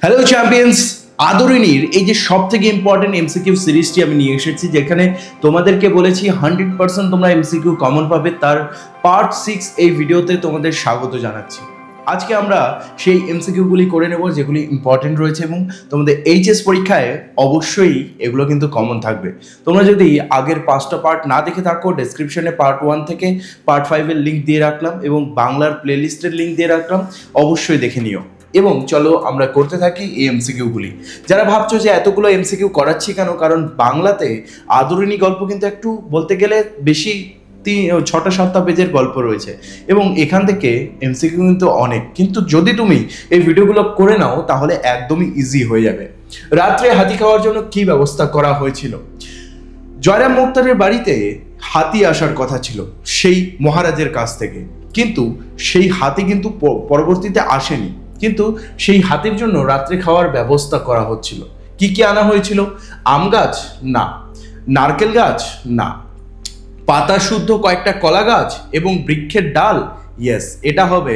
Hello champions, আদরিনীর এই যে সব থেকে ইম্পর্টেন্ট এমসিকিউ সিরিজটি আমি নিয়ে এসেছি, যেখানে তোমাদেরকে বলেছি 100% তোমরা এমসিকিউ কমন পাবে, তার পার্ট 6 এই ভিডিওতে তোমাদের স্বাগত জানাচ্ছি। আজকে আমরা সেই এমসিকিউগুলি করে নেব যেগুলি ইম্পর্টেন্ট রয়েছে এবং তোমাদের এইচএস পরীক্ষায় অবশ্যই এগুলো কিন্তু কমন থাকবে। তোমরা যদি আগের 5টা পার্ট না দেখে থাকো, ডেসক্রিপশনে পার্ট 1 থেকে পার্ট 5 এর লিঙ্ক দিয়ে রাখলাম এবং বাংলার প্লেলিস্টের লিঙ্ক দিয়ে রাখলাম, অবশ্যই দেখে নিও। এবং চলো আমরা করতে থাকি এই এমসিকিউগুলি। যারা ভাবছো যে এতগুলো এমসিকিউ করাচ্ছি কেন, কারণ বাংলাতে আদরিনী গল্প কিন্তু একটু বলতে গেলে বেশি 6টা-7টা পেজের গল্প রয়েছে এবং এখান থেকে এমসিকিউ কিন্তু অনেক, কিন্তু যদি তুমি এই ভিডিওগুলো করে নাও তাহলে একদমই ইজি হয়ে যাবে। রাত্রে হাতি খাওয়ার জন্য কি ব্যবস্থা করা হয়েছিল? জয়রাম মোক্তারের বাড়িতে হাতি আসার কথা ছিল সেই মহারাজের কাছ থেকে, কিন্তু সেই হাতি কিন্তু পরবর্তীতে আসেনি, কিন্তু সেই হাতির জন্য রাত্রে খাওয়ার ব্যবস্থা করা হচ্ছিল। কি কি আনা হয়েছিল? আম গাছ? না। নারকেল গাছ? না। পাতা শুদ্ধ কয়েকটা কলা গাছ এবং বৃক্ষের ডাল? ইয়েস, এটা হবে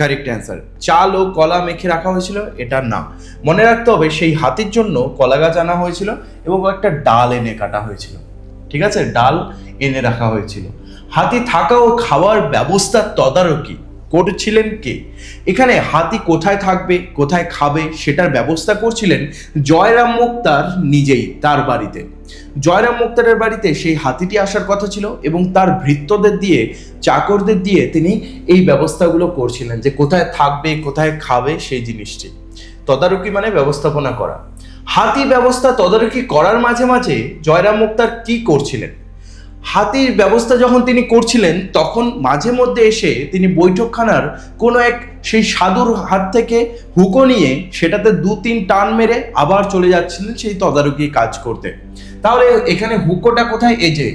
কারেক্ট অ্যান্সার। চাল ও কলা মেখে রাখা হয়েছিল? এটা না। মনে রাখতে হবে সেই হাতির জন্য কলা গাছ আনা হয়েছিল এবং কয়েকটা ডাল এনে কাটা হয়েছিল। ঠিক আছে, ডাল এনে রাখা হয়েছিল। হাতি থাকা ও খাওয়ার ব্যবস্থা তদারকি করছিলেন কে? এখানে হাতি কোথায় থাকবে, কোথায় খাবে সেটার ব্যবস্থা করছিলেন জয়রাম মোক্তার নিজেই তার বাড়িতে। জয়রাম মোক্তারের বাড়িতে সেই হাতিটি আসার কথা ছিল এবং তার ভৃত্যদের দিয়ে, চাকরদের দিয়ে তিনি এই ব্যবস্থাগুলো করছিলেন যে কোথায় থাকবে, কোথায় খাবে সেই জিনিসটি। তদারকি মানে ব্যবস্থাপনা করা। হাতি ব্যবস্থা তদারকি করার মাঝে মাঝে জয়রাম মোক্তার কি করছিলেন? হাতির ব্যবস্থা যখন তিনি করছিলেন তখন মাঝে মধ্যে এসে তিনি বৈঠকখানার কোনো এক সেই সাধুর হাত থেকে হুকো নিয়ে সেটাতে 2-3 টান মেরে আবার চলে যাচ্ছিলেন সেই তদারকি কাজ করতে। তাহলে এখানে হুকোটা কোথায়? এই যে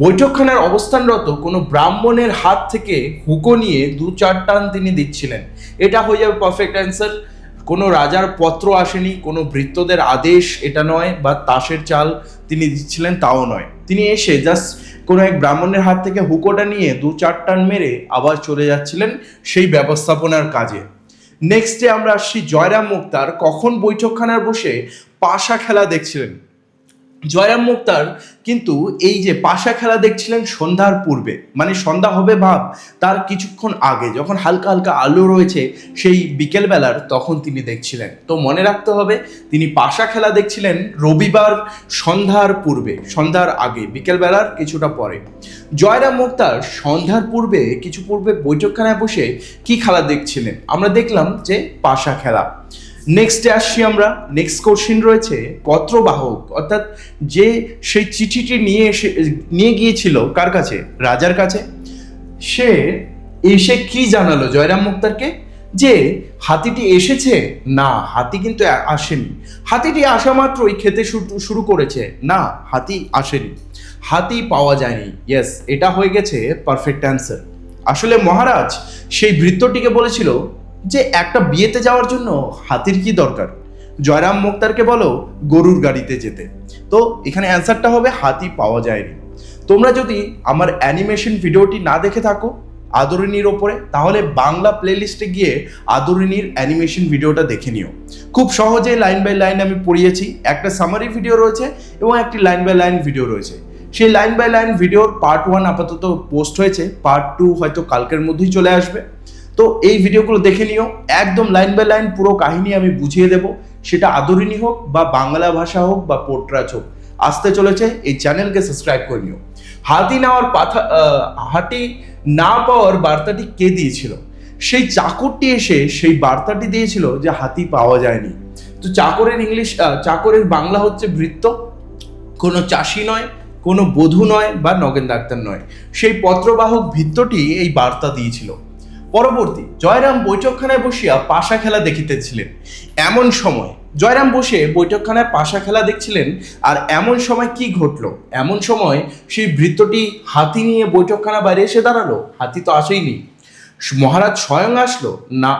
বৈঠকখানার অবস্থানরত কোনো ব্রাহ্মণের হাত থেকে হুকো নিয়ে 2-4 টান তিনি দিচ্ছিলেন, এটা হয়ে যাবে পারফেক্ট অ্যান্সার। কোনো রাজার পত্র আসেনি, কোনো ভৃত্যদের আদেশ এটা নয়, বা তাসের চাল তিনি দিচ্ছিলেন তাও নয়। তিনি এসে জাস্ট কোনো এক ব্রাহ্মণের হাত থেকে হুকোটা নিয়ে 2-4 টান মেরে আবার চলে যাচ্ছিলেন সেই ব্যবস্থাপনার কাজে। নেক্সটে আমরা আসছি জয়রাম মোক্তার কখন বৈঠকখানার বসে পাশা খেলা দেখছিলেন। জয়রাম মোক্তার কিন্তু এই যে পাশা খেলা দেখছিলেন সন্ধ্যার পূর্বে, মানে সন্ধ্যা হবে ভাব তার কিছুক্ষণ আগে, যখন হালকা হালকা আলো রয়েছে সেই বিকেলবেলার, তখন তিনি দেখছিলেন। তো মনে রাখতে হবে তিনি পাশা খেলা দেখছিলেন রবিবার সন্ধ্যার পূর্বে, সন্ধ্যার আগে, বিকেলবেলার কিছুটা পরে। জয়রাম মোক্তার সন্ধ্যার পূর্বে কিছু পূর্বে বৈঠকখানায় বসে কি খেলা দেখছিলেন? আমরা দেখলাম যে পাশা খেলা। নেক্সটে আসছি আমরা। নেক্সট কোশ্চিন রয়েছে পত্রবাহক, অর্থাৎ যে সেই চিঠিটি নিয়ে গিয়েছিল কার কাছে? রাজার কাছে। সে এসে কি জানালো জয়রাম মুক্তারকে? যে হাতিটি এসেছে? না, হাতি কিন্তু আসেনি। হাতিটি আসা মাত্রই খেতে শুরু করেছে? না, হাতি আসেনি। হাতি পাওয়া যায়নি। ইয়েস, এটা হয়ে গেছে পারফেক্ট অ্যান্সার। আসলে মহারাজ সেই ভৃত্যটিকে বলেছিল যে একটা বিয়েতে যাওয়ার জন্য হাতির কি দরকার? জয়রাম মোক্তারকে বলো গরুর গাড়িতে যেতে। তো এখানে অ্যান্সারটা হবে হাতি পাওয়া যায়নি। তোমরা যদি আমার অ্যানিমেশন ভিডিওটি না দেখে থাকো আদরিনীর ওপরে, তাহলে বাংলা প্লেলিস্টে গিয়ে আদরিনীর অ্যানিমেশন ভিডিওটা দেখে নিও। খুব সহজে লাইন বাই লাইন আমি পড়িয়েছি। একটা সামারি ভিডিও রয়েছে এবং একটি লাইন বাই লাইন ভিডিও রয়েছে। সেই লাইন বাই লাইন ভিডিওর পার্ট 1 আপাতত পোস্ট হয়েছে, পার্ট 2 হয়তো কালকের মধ্যেই চলে আসবে। তো এই ভিডিওগুলো দেখে নিও, একদম লাইন বাই লাইন পুরো কাহিনী আমি বুঝিয়ে দেব, সেটা আদরিনী হোক বা বাংলা ভাষা হোক বা পোট্রাজ হোক। আসতে চলেছে, এই চ্যানেলকে সাবস্ক্রাইব করে নিও। হাতি না পাওয়ার বার্তাটি কে দিয়েছিল? সেই চাকরটি এসে সেই বার্তাটি দিয়েছিল যে হাতি পাওয়া যায়নি। তো চাকরের বাংলা হচ্ছে ভৃত্য, কোনো চাষি নয়, কোনো বধূ নয় বা নগেন ডাক্তার নয়। সেই পত্রবাহক ভৃত্যটি এই বার্তা দিয়েছিল। পরবর্তী, জয়রাম বৈঠকখানায় বসিয়া পাশা খেলা দেখিতেছিলেন। এমন সময় জয়রাম বসে বৈঠকখানায় পাশা খেলা দেখছিলেন, আর এমন সময় কি ঘটলো? এমন সময় সেই ভৃত্যটি হাতি নিয়ে বৈঠকখানা বাইরে এসে দাঁড়ালো। হাতি তো আসেইনি। মহারাজ স্বয়ং আসলো? না।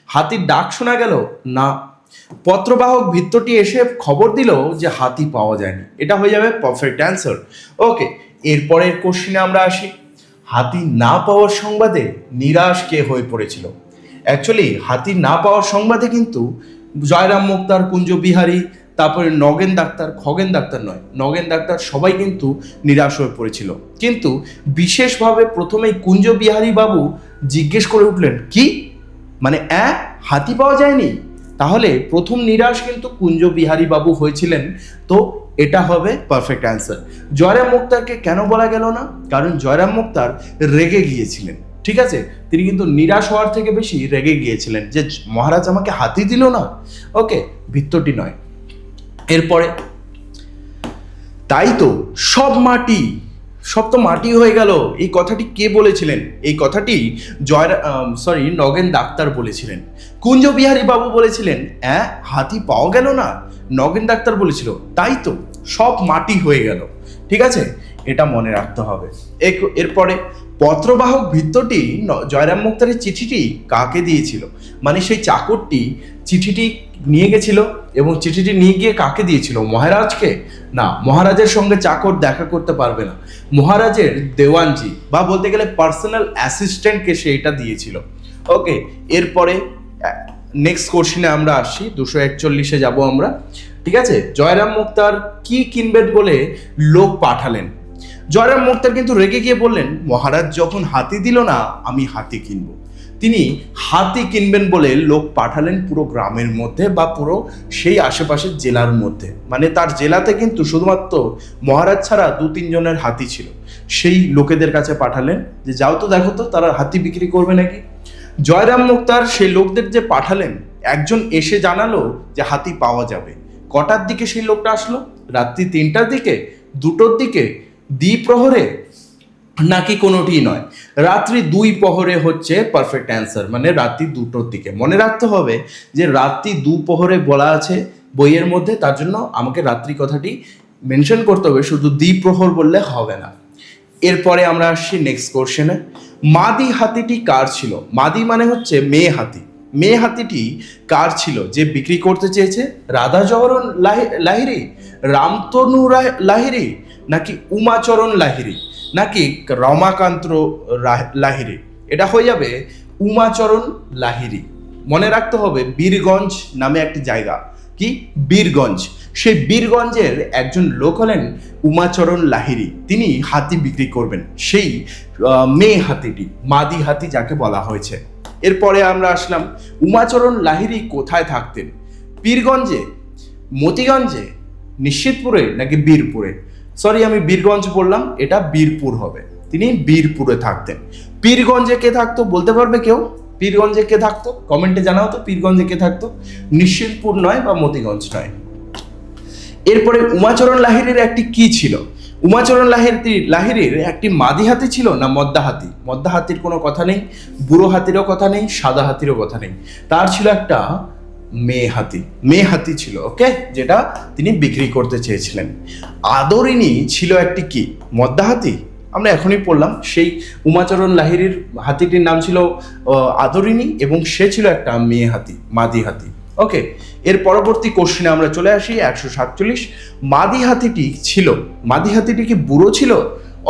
হাতির ডাক শোনা গেল? না। পত্রবাহক ভৃত্যটি এসে খবর দিল যে হাতি পাওয়া যায়নি। এটা হয়ে যাবে পারফেক্ট অ্যান্সার। ওকে, এরপরের কোশ্চিনে আমরা আসি। হাতি না পাওয়ার সংবাদে নিরাশ কে হয়ে পড়েছিল? অ্যাকচুয়ালি হাতি না পাওয়ার সংবাদে কিন্তু জয়রাম মুক্তার, কুঞ্জ বিহারী, তারপরে নগেন ডাক্তার, খগেন ডাক্তার নয়, নগেন ডাক্তার, সবাই কিন্তু নিরাশ হয়ে পড়েছিল। কিন্তু বিশেষভাবে প্রথমেই কুঞ্জ বিহারী বাবু জিজ্ঞেস করে উঠলেন, কি মানে হাতি পাওয়া যায়নি? তাহলে প্রথম নিরাশ কিন্তু কুঞ্জ বিহারী বাবু হয়েছিলেন। তো এটা হবে পারফেক্ট অ্যান্সার। জয়রাম মুক্তারকে কেন বলা গেল না? কারণ জয়রাম মুক্তার রেগে গিয়েছিলেন, ঠিক আছে? তিনি কিন্তু নিরাশ হওয়ার থেকে বেশি রেগে গিয়েছিলেন যে মহারাজ আমাকে হাতি দিল না। ওকে, ভিত্তটি নয়। এরপরে তাই তো সব মাটি, সব তো মাটি হয়ে গেল, এই কথাটি কে বলেছিলেন? এই কথাটি নগেন ডাক্তার বলেছিলেন। কুঞ্জ বিহারী বাবু বলেছিলেন হাতি পাওয়া গেল না। নগেন ডাক্তার বলেছিল তাই তো সব মাটি হয়ে গেল। ঠিক আছে, এটা মনে রাখতে হবে। এরপরে পত্রবাহক ভৃত্যটি জয়রাম মুক্তারের চিঠিটি কাকে দিয়েছিল? মানে সেই চাকরটি চিঠিটি নিয়ে গেছিল এবং চিঠিটি নিয়ে গিয়ে কাকে দিয়েছিল? মহারাজকে? না, মহারাজের সঙ্গে চাকর দেখা করতে পারবে না, মহারাজের দেওয়ানজি বা বলতে গেলে পার্সোনাল অ্যাসিস্ট্যান্টকে সে এটা দিয়েছিল। ওকে, এরপরে নেক্সট কোশ্চেনে আমরা আসছি, 241-এ যাব আমরা। ঠিক আছে, জয়রাম মুক্তার কি কিনবেন বলে লোক পাঠালেন? জয়রাম মুক্তার কিন্তু রেগে গিয়ে বললেন, মহারাজ যখন হাতি দিল না, আমি হাতি কিনবো। তিনি হাতি কিনবেন বলে লোক পাঠালেন পুরো গ্রামের মধ্যে বা পুরো সেই আশেপাশের জেলার মধ্যে। মানে তার জেলাতে কিন্তু শুধুমাত্র মহারাজ ছাড়া 2-3 জনের হাতি ছিল। সেই লোকেদের কাছে পাঠালেন যে যাও তো দেখো তো তারা হাতি বিক্রি করবে নাকি। জয়রাম মুক্তার সেই লোকদের যে পাঠালেন, একজন এসে জানালো যে হাতি পাওয়া যাবে। কটার দিকে সেই লোকটা আসলো? রাত্রি 3টার দিকে, 2টোর দিকে, দ্বিপ্রহরে, নাকি কোনোটি নয়? রাত্রি 2 প্রহরে হচ্ছে পারফেক্ট অ্যান্সার, মানে রাত্রি 2টোর দিকে। মনে রাখতে হবে যে রাত্রি 2 প্রহরে বলা আছে বইয়ের মধ্যে, তার জন্য আমাকে রাত্রি কথাটি মেনশন করতে হবে, শুধু দ্বিপ্রহর বললে হবে না। এরপরে আমরা আসছি নেক্সট কোশ্চেনে। মাদি হাতিটি কার ছিল? মাদি মানে হচ্ছে মেয়ে হাতি। মেয়ে হাতিটি কার ছিল যে বিক্রি করতে চেয়েছে? রাধাচরণ লাহিড়ী, রামতনু লাহিড়ী, নাকি উমাচরণ লাহিড়ী, নাকি রমাকান্ত লাহিড়ী? এটা হয়ে যাবে উমাচরণ লাহিড়ী। মনে রাখতে হবে বীরগঞ্জ নামে একটি জায়গা, কি বীরগঞ্জ, সেই বীরগঞ্জের একজন লোক হলেন উমাচরণ লাহিড়ী। তিনি হাতি বিক্রি করবেন, সেই মেয়ে হাতিটি, মাদি হাতি যাকে বলা হয়েছে। এরপরে আমরা আসলাম, উমাচরণ লাহিড়ী কোথায় থাকতেন? পীরগঞ্জে, মতিগঞ্জে, নিশ্চিতপুরে, নাকি বীরপুরে? সরি, আমি বীরগঞ্জ বললাম, এটা বীরপুর হবে। তিনি বীরপুরে থাকতেন। পীরগঞ্জে কে থাকতো বলতে পারবে কেউ? পীরগঞ্জে কে থাকতো? কমেন্টে জানাও তো, পীরগঞ্জে কে থাকতো? নিশ্চিতপুর নয় বা মতিগঞ্জ নয়। এরপরে উমাচরণ লাহিড়ীর একটি কি ছিল? উমাচরণ লাহিড়ীর একটি মাদি হাতি ছিল না মদ্দা হাতি? মদ্দা হাতির কোনো কথা নেই, বুড়ো হাতিরও কথা নেই, সাদা হাতিরও কথা নেই। তার ছিল একটা মেয়ে হাতি, মেয়ে হাতি ছিল। ওকে, যেটা তিনি বিক্রি করতে চেয়েছিলেন। আদরিনী ছিল একটি কি? মদ্দা হাতি, আমরা এখনই পড়লাম। সেই উমাচরণ লাহিড়ীর হাতিটির নাম ছিল আদরিনী এবং সে ছিল একটা মেয়ে হাতি, মাদি হাতি। ওকে, এর পরবর্তী কোশ্চেনে আমরা চলে আসি 147। মাদি হাতিটি ছিল, মাদি হাতিটি কি বুড়ো ছিল,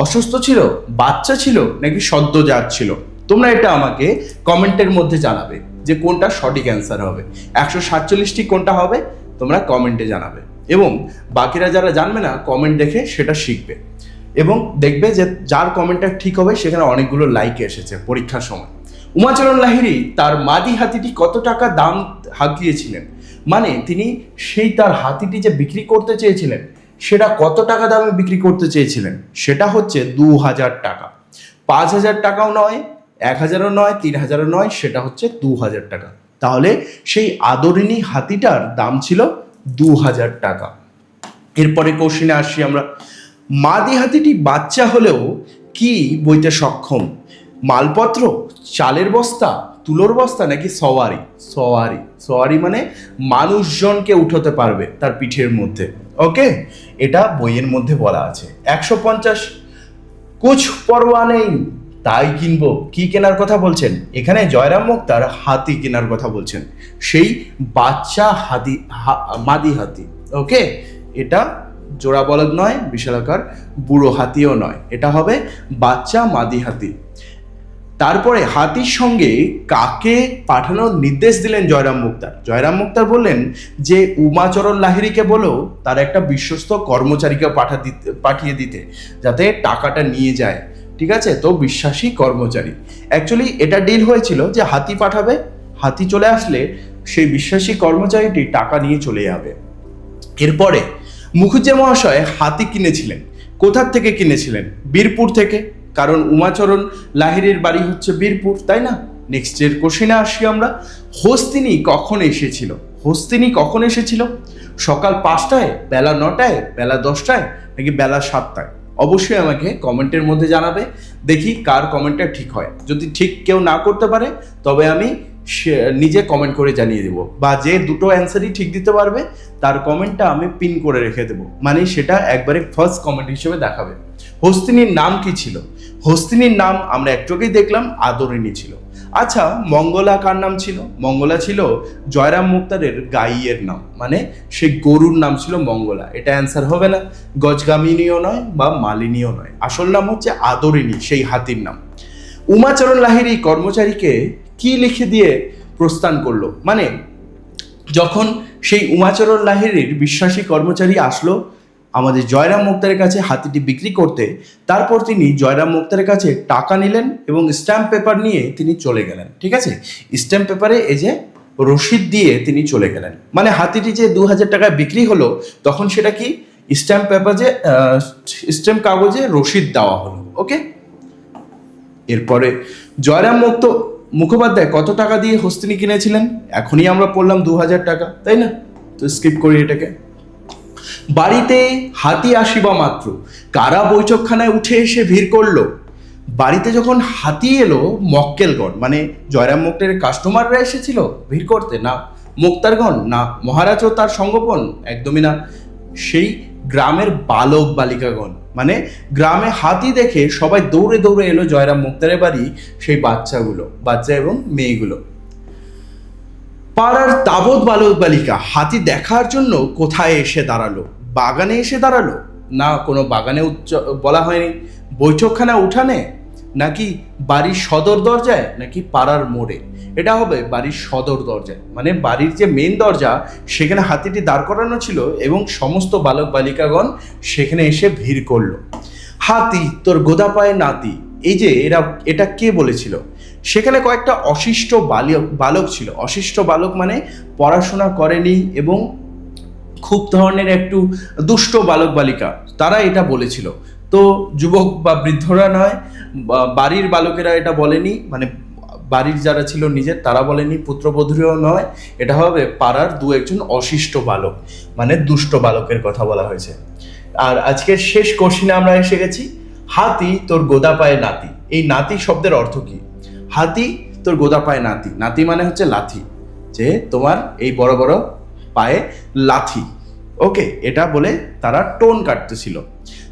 অসুস্থ ছিল, বাচ্চা ছিল, নাকি সদ্যজাত ছিল? তোমরা এটা আমাকে কমেন্টের মধ্যে জানাবে যে কোনটা সঠিক অ্যান্সার হবে। 147টি কোনটা হবে তোমরা কমেন্টে জানাবে, এবং বাকিরা যারা জানবে না কমেন্ট দেখে সেটা শিখবে এবং দেখবে যে যার কমেন্টটা ঠিক হবে সেখানে অনেকগুলো লাইক এসেছে পরীক্ষার সময়। উমাচরণ লাহিড়ী তার মাদি হাতিটি কত টাকা দাম হাঁকিয়েছিলেন? মানে তিনি সেই তার হাতিটি যে বিক্রি করতে চেয়েছিলেন সেটা কত টাকা দামে বিক্রি করতে চেয়েছিলেন? সেটা হচ্ছে 2000 টাকা। 5000 টাকাও নয়, 1000ও নয়, 3000ও নয়, সেটা হচ্ছে 2000 টাকা। তাহলে সেই আদরিনী হাতিটার দাম ছিল 2000 টাকা। এরপরে কোশ্চেনে আসছি আমরা, মাদি হাতিটি বাচ্চা হলেও কি বইতে সক্ষম? মালপত্র, চালের বস্তা, তুলোর বস্তা, নাকি সওয়ারি? সওয়ারি, সওয়ারি মানে মানুষজনকে উঠাতে পারবে তার পিঠের মধ্যে। ওকে, এটা বইয়ের মধ্যে বলা আছে। 150 কুছ পরোয়া নেই, তাই কিনবো। কি কেনার কথা বলছেন? এখানে জয়রাম মুক্তার হাতি কেনার কথা বলছেন, সেই বাচ্চা হাতি, মাদি হাতি। ওকে, এটা জোড়া বলদ নয়, বিশালাকার বুড়ো হাতিও নয়, এটা হবে বাচ্চা মাদি হাতি। তারপরে হাতির সঙ্গে কাকে পাঠানোর নির্দেশ দিলেন জয়রাম মুক্তার? জয়রাম মুক্তার বললেন যে উমাচরণ লাহিড়ীকে বলো তার একটা বিশ্বস্ত কর্মচারীকে পাঠিয়ে দিতে, যাতে টাকাটা নিয়ে যায়। ঠিক আছে, তো বিশ্বাসী কর্মচারী। অ্যাকচুয়ালি এটা ডিল হয়েছিল যে হাতি পাঠাবে, হাতি চলে আসলে সেই বিশ্বাসী কর্মচারীটি টাকা নিয়ে চলে যাবে। এরপরে মুখুজ্জে মহাশয় হাতি কিনেছিলেন। কোথার থেকে কিনেছিলেন? বীরপুর থেকে, কারণ উমাচরণ লাহিড়ীর বাড়ি হচ্ছে বীরপুর, তাই না? নেক্সটের কোশ্চেনে আসি আমরা। হস্তিনী কখন এসেছিল? হস্তিনী কখন এসেছিল? সকাল 5টায়, বেলা 9টায়, বেলা 10টায়, নাকি বেলা 7টায়? অবশ্যই আমাকে কমেন্টের মধ্যে জানাবে, দেখি কার কমেন্টটা ঠিক হয়। যদি ঠিক কেউ না করতে পারে তবে আমি নিজে কমেন্ট করে জানিয়ে দেবো, বা যে দুটো অ্যান্সারই ঠিক দিতে পারবে তার কমেন্টটা আমি পিন করে রেখে দেবো, মানে সেটা একবারে ফার্স্ট কমেন্ট হিসেবে দেখাবে। হস্তিনীর নাম কি ছিল? হস্তিনীর নাম আমরা একটুকেই দেখলাম, আদরিণী ছিল। আচ্ছা, মঙ্গলা কার নাম ছিল? মঙ্গলা ছিল জয়রাম মুক্তারের গাইয়ের নাম, মানে সেই গরুর নাম ছিল মঙ্গলা। এটা অ্যান্সার হবে না, গজগামিনীও নয় বা মালিনীও নয়, আসল নাম হচ্ছে আদরিণী, সেই হাতির নাম। উমাচরণ লাহিড়ী কর্মচারীকে কি লিখে দিয়ে প্রস্থান করলো? মানে যখন সেই উমাচরণ লাহিড়ীর বিশ্বাসী কর্মচারী আসলো আমাদের জয়রাম মুক্তারের কাছে হাতিটি বিক্রি করতে, তারপর তিনি জয়রাম মুক্তারের কাছে টাকা নিলেন এবং স্ট্যাম্প পেপার নিয়ে তিনি চলে গেলেন। ঠিক আছে, স্ট্যাম্প পেপারে এই যে রসিদ দিয়ে তিনি চলে গেলেন, মানে হাতিটি যে 2000 টাকায় বিক্রি হলো তখন সেটা কি স্ট্যাম্প পেপারে, স্ট্যাম্প কাগজে রসিদ দেওয়া হলো। ওকে, এরপরে জয়রাম মুখোপাধ্যায় কত টাকা দিয়ে হস্তিনী কিনেছিলেন? এখনই আমরা পড়লাম 2000 টাকা, তাই না? তো স্কিপ করি এটাকে। বাড়িতে হাতি আসিবা মাত্র কারা বৈঠকখানায় উঠে এসে ভিড় করলো? বাড়িতে যখন হাতি এলো, মক্কেলগণ মানে জয়রাম মুক্তারের কাস্টমাররা এসেছিল ভিড় করতে? না। মুক্তারগণ? না। মহারাজও তার সঙ্গপন? একদমই না। সেই গ্রামের বালক বালিকাগণ, মানে গ্রামে হাতি দেখে সবাই দৌড়ে দৌড়ে এলো জয়রাম মুক্তারের বাড়ি, সেই বাচ্চা এবং মেয়েগুলো। পাড়ার তাবৎ বালক বালিকা হাতি দেখার জন্য কোথায় এসে দাঁড়ালো? বাগানে এসে দাঁড়ালো? না, কোনো বাগানে বলা হয়নি। বৈঠকখানা উঠানে, নাকি বাড়ির সদর দরজায়, নাকি পাড়ার মোড়ে? এটা হবে বাড়ির সদর দরজায়, মানে বাড়ির যে মেন দরজা সেখানে হাতিটি দাঁড় করানো ছিল এবং সমস্ত বালক বালিকাগণ সেখানে এসে ভিড় করলো। হাতি তোর গোদা পায়ে নাতি, এই যে এটা কে বলেছিল? সেখানে কয়েকটা অশিষ্ট বালক ছিল। অশিষ্ট বালক মানে পড়াশোনা করেনি এবং খুব ধরনের একটু দুষ্ট বালক বালিকা, তারা এটা বলেছিল। তো যুবক বা বৃদ্ধরা নয়, বাড়ির বালকেরা এটা বলেনি, মানে বাড়ির যারা ছিল নিজের তারা বলেনি, পুত্রবধূও নয়, এটা হবে পাড়ার দু একজন অশিষ্ট বালক, মানে দুষ্ট বালকের কথা বলা হয়েছে। আর আজকের শেষ কোশ্চেনে আমরা এসে গেছি। হাতি তোর গোদা পায়ে নাতি, এই নাতি শব্দের অর্থ কি? হাতি তোর গোদা পায়ে নাতি, নাতি মানে হচ্ছে লাথি, যে তোমার এই বড় বড় পায়ে লাথি। ওকে, এটা বলে তারা টোন কাটতেছিল।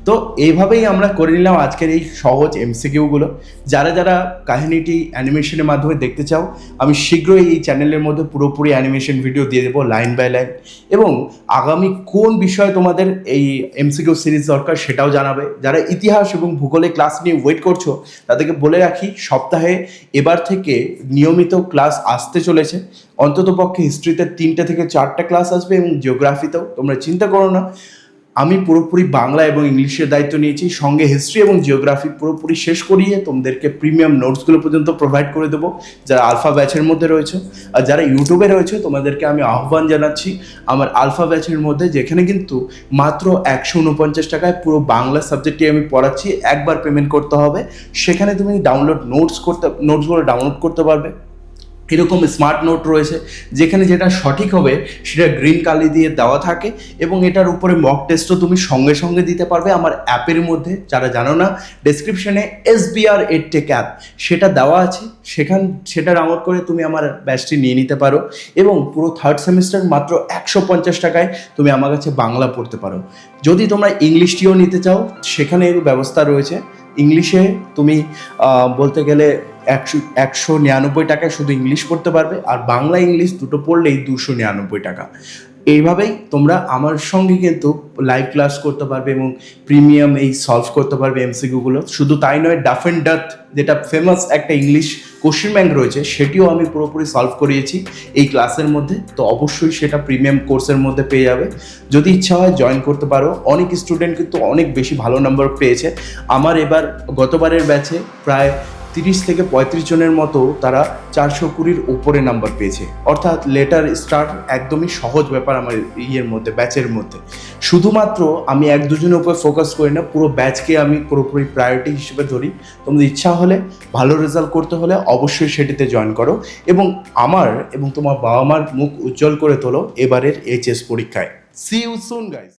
তো এইভাবেই আমরা করে নিলাম আজকের এই সহজ এমসিকিউগুলো। যারা যারা কাহিনীটি অ্যানিমেশনের মাধ্যমে দেখতে চাও, আমি শীঘ্রই এই চ্যানেলের মধ্যে পুরোপুরি অ্যানিমেশন ভিডিও দিয়ে দেবো লাইন বাই লাইন, এবং আগামী কোন বিষয়ে তোমাদের এই এমসিকিউ সিরিজ দরকার সেটাও জানাবে। যারা ইতিহাস এবং ভূগোলে ক্লাস নিয়ে ওয়েট করছো তাদেরকে বলে রাখি, সপ্তাহে এবার থেকে নিয়মিত ক্লাস আসতে চলেছে। অন্ততপক্ষে হিস্ট্রিতে 3টে থেকে 4টা ক্লাস আসবে এবং জিওগ্রাফিতেও। তোমরা চিন্তা করো না, আমি পুরোপুরি বাংলা এবং ইংলিশের দায়িত্ব নিয়েছি, সঙ্গে হিস্ট্রি এবং জিওগ্রাফি পুরোপুরি শেষ করিয়ে তোমাদেরকে প্রিমিয়াম নোটসগুলো পর্যন্ত প্রোভাইড করে দেবো যারা আলফা ব্যাচের মধ্যে রয়েছে। আর যারা ইউটিউবে রয়েছে তোমাদেরকে আমি আহ্বান জানাচ্ছি আমার আলফা ব্যাচের মধ্যে, যেখানে কিন্তু মাত্র 149 টাকায় পুরো বাংলা সাবজেক্টটি আমি পড়াচ্ছি। একবার পেমেন্ট করতে হবে, সেখানে তুমি নোটসগুলো ডাউনলোড করতে পারবে। এরকম স্মার্ট নোট রয়েছে যেখানে যেটা সঠিক হবে সেটা গ্রিন কালি দিয়ে দেওয়া থাকে, এবং এটার উপরে মক টেস্টও তুমি সঙ্গে সঙ্গে দিতে পারবে আমার অ্যাপের মধ্যে। যারা জানো না, ডেসক্রিপশনে SBR EdTech অ্যাপ সেটা দেওয়া আছে, সেটা ডাউনলোড করে তুমি আমার ব্যাচটি নিয়ে নিতে পারো, এবং পুরো 3rd সেমিস্টার মাত্র 150 টাকায় তুমি আমার কাছে বাংলা পড়তে পারো। যদি তোমরা ইংলিশটিও নিতে চাও সেখানে এর ব্যবস্থা রয়েছে। ইংলিশে তুমি বলতে গেলে 199 টাকায় শুধু ইংলিশ পড়তে পারবে, আর বাংলা ইংলিশ দুটো পড়লেই 299 টাকা। এইভাবেই তোমরা আমার সঙ্গে কিন্তু লাইভ ক্লাস করতে পারবে এবং প্রিমিয়াম এই সলভ করতে পারবে এমসিকিউগুলো। শুধু তাই নয়, ডাফ অ্যান্ড ডাথ যেটা ফেমাস একটা ইংলিশ কোশ্চেন ব্যাংক রয়েছে সেটিও আমি পুরোপুরি সলভ করিয়েছি এই ক্লাসের মধ্যে। তো অবশ্যই সেটা প্রিমিয়াম কোর্সের মধ্যে পেয়ে যাবে। যদি ইচ্ছা হয় জয়েন করতে পারো। অনেক স্টুডেন্ট কিন্তু অনেক বেশি ভালো নাম্বার পেয়েছে। আমার এবার গতবারের ব্যাচে প্রায় 30 থেকে 35 জনের মতো তারা 420-র উপরে নাম্বার পেয়েছে। অর্থাৎ লেটার স্টার্ট একদমই সহজ ব্যাপার আমার ব্যাচের মধ্যে। শুধুমাত্র আমি 1-2 জনের উপর ফোকাস করি না, পুরো ব্যাচকে আমি পুরোপুরি প্রায়োরিটি হিসেবে ধরি। তোমাদের ইচ্ছা হলে, ভালো রেজাল্ট করতে হলে অবশ্যই সেটিতে জয়েন করো এবং আমার এবং তোমার বাবা মার মুখ উজ্জ্বল করে তোলো এবারের এইচএস পরীক্ষায়। See you soon guys.